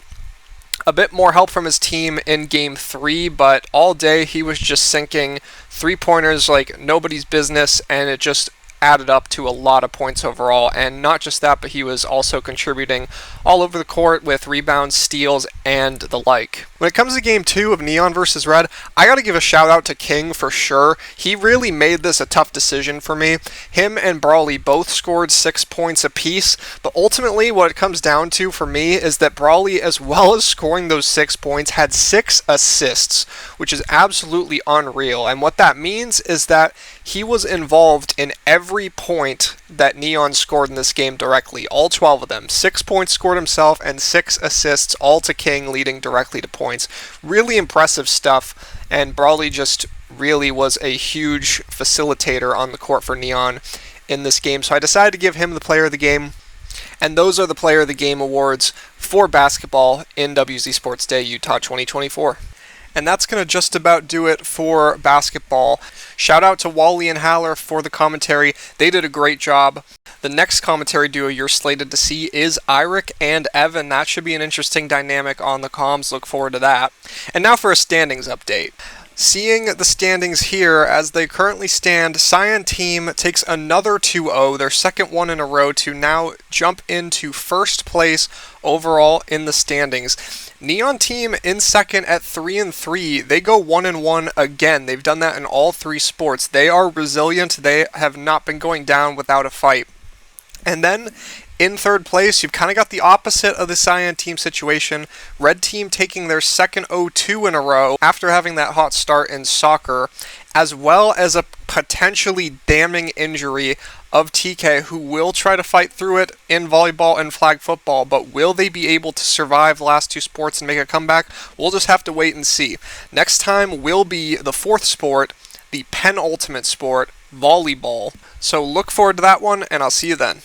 A bit more help from his team in Game 3, but all day he was just sinking 3-pointers like nobody's business, and it just added up to a lot of points overall. And not just that, but he was also contributing all over the court with rebounds, steals, and the like. When it comes to Game 2 of Neon versus Red, I gotta give a shout out to King for sure. He really made this a tough decision for me. Him and Brawly both scored 6 points apiece, but ultimately what it comes down to for me is that Brawly, as well as scoring those 6 points, had 6 assists, which is absolutely unreal. And what that means is that he was involved in every point that Neon scored in this game directly, all 12 of them. 6 points scored himself and 6 assists, all to King, leading directly to points. Really impressive stuff, and Brawly just really was a huge facilitator on the court for Neon in this game, so I decided to give him the Player of the Game. And those are the Player of the Game awards for basketball in WZ Sports Day Utah 2024. And that's going to just about do it for basketball. Shout out to Wally and Haller for the commentary. They did a great job. The next commentary duo you're slated to see is Eirik and Evan. That should be an interesting dynamic on the comms. Look forward to that. And now for a standings update. Seeing the standings here, as they currently stand, Cyan team takes another 2-0, their second one in a row, to now jump into first place overall in the standings. Neon team in second at 3-3. They go 1-1 again. They've done that in all 3 sports. They are resilient. They have not been going down without a fight. And then in third place, you've kind of got the opposite of the Cyan team situation. Red team taking their second 0-2 in a row after having that hot start in soccer, as well as a potentially damning injury of TK who will try to fight through it in volleyball and flag football, but will they be able to survive the last two sports and make a comeback? We'll just have to wait and see. Next time will be the fourth sport, the penultimate sport, volleyball. So look forward to that one, and I'll see you then.